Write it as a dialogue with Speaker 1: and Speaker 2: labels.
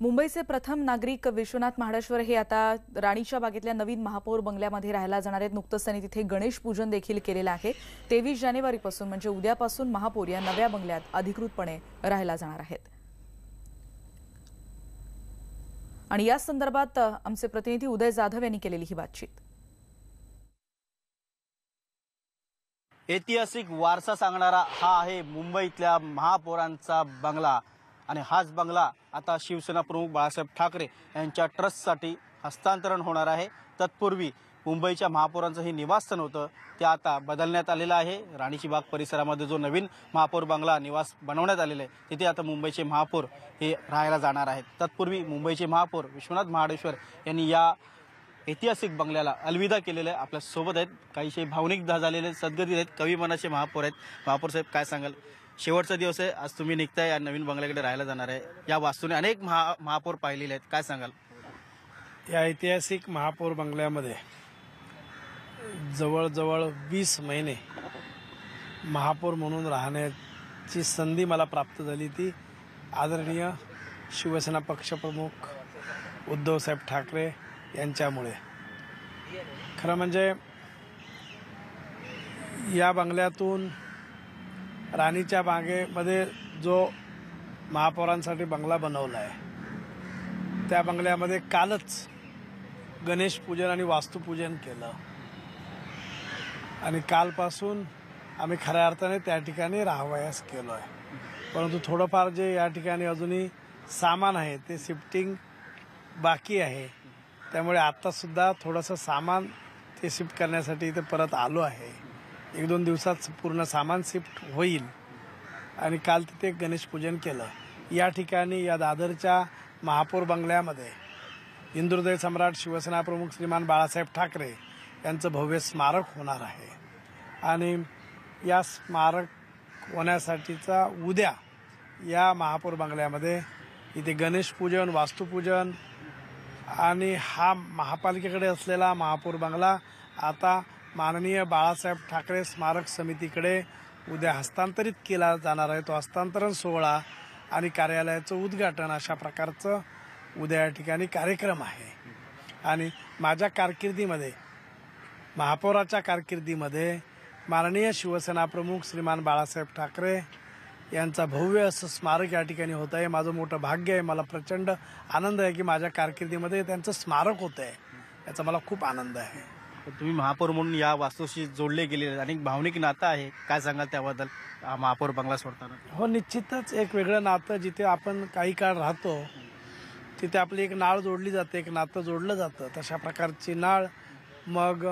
Speaker 1: मुंबईचे प्रथम नागरिक विश्वनाथ महाडेश्वर हे आता राणीच्या बागेतल्या नवीन महापौर बंगल्यामध्ये राहायला जाणार आहेत। नुकतंच त्यांनी तिथे गणेश पूजन देखील केलेलं आहे। 23 जानेवारीपासून म्हणजे उद्यापासून महापौर या नव्या बंगल्यात अधिकृतपणे राहायला जाणार आहेत। आणि या संदर्भात आमचे प्रतिनिधी उदय जाधव यांनी केलेली ही बातचीत।
Speaker 2: ऐतिहासिक वारसा सांगणारा हा आहे मुंबईतल्या महापौरांचा बंगला आणि हाच बंगला आता शिवसेना प्रमुख बाळासाहेब ठाकरे यांच्या ट्रस्टसाठी हस्तांतरण होणार आहे। तत्पूर्वी मुंबईच्या महापौरांचं हे निवासस्थान होतं ते आता बदलण्यात आलेलं आहे। राणीची बाग परिसरामध्ये जो नवीन महापौर बंगला निवास बनवण्यात आलेला आहे तिथे आता मुंबईचे महापौर हे राहायला जाणार आहेत। तत्पूर्वी मुंबईचे महापौर विश्वनाथ महाडेश्वर यांनी या ऐतिहासिक बंगल्याला अलविदा केलेलं आहे। आपल्या सोबत आहेत काहीशे भावनिक झालेले सद्गती आहेत, कवी मनाचे महापौर आहेत। महापौर साहेब काय सांगाल, शेवटचा दिवस आहे, आज तुम्ही निघताय या नवीन बंगल्याकडे राहायला जाणार आहे। या वास्तूने अनेक महापौर पाहिलेले आहेत, काय सांगाल?
Speaker 3: या ऐतिहासिक महापौर बंगल्यामध्ये जवळजवळ 20 महिने महापौर म्हणून राहण्याची संधी मला प्राप्त झाली। ती आदरणीय शिवसेना पक्षप्रमुख उद्धवसाहेब ठाकरे यांच्यामुळे। खरं म्हणजे या बंगल्यातून राणीच्या बागेमध्ये जो महापौरांसाठी बंगला बनवला आहे त्या बंगल्यामध्ये कालच गणेश पूजन आणि वास्तुपूजन केलं आणि कालपासून आम्ही खऱ्या अर्थाने त्या ठिकाणी राहावयास केलो आहे। परंतु थोडंफार जे या ठिकाणी अजूनही सामान आहे ते शिफ्टिंग बाकी आहे, त्यामुळे आत्तासुद्धा थोडंसं सामान ते शिफ्ट करण्यासाठी इथे परत आलो आहे। 1-2 दिवसात पूर्ण सामान शिफ्ट होईल आणि काल तिथे गणेश पूजन केलं। या ठिकाणी या दादरच्या महापौर बंगल्यामध्ये हिंदुहृदय सम्राट शिवसेना प्रमुख श्रीमान बाळासाहेब ठाकरे यांचं भव्य स्मारक होणार आहे आणि या स्मारक होण्यासाठीचा उद्या या महापौर बंगल्यामध्ये इथे गणेश पूजन, वास्तुपूजन आणि हा महापालिकेकडे असलेला महापौर बंगला आता माननीय बाळासाहेब ठाकरे स्मारक समितीकडे उद्या हस्तांतरित केला जाणार आहे। तो हस्तांतरण सोहळा आणि कार्यालयाचं उद्घाटन अशा प्रकारचं उद्या या ठिकाणी कार्यक्रम आहे। आणि माझ्या कारकिर्दीमध्ये, महापौराच्या कारकिर्दीमध्ये माननीय शिवसेना प्रमुख श्रीमान बाळासाहेब ठाकरे यांचा भव्य असं स्मारक या ठिकाणी होत आहे। माझं मोठं भाग्य आहे, मला प्रचंड आनंद आहे की माझ्या कारकिर्दीमध्ये त्यांचं स्मारक होत आहे, याचा मला खूप आनंद आहे।
Speaker 2: तुम्ही महापौर म्हणून या वास्तूशी जोडले गेलेले अनेक भावनिक नातं आहे, काय सांगाल त्याबद्दल महापौर बंगला सोडताना?
Speaker 3: हो, निश्चितच एक वेगळं नातं, जिथे आपण काही काळ राहतो तिथे आपली एक नाळ जोडली जाते, एक नातं जोडलं जातं, तशा प्रकारची नाळ मग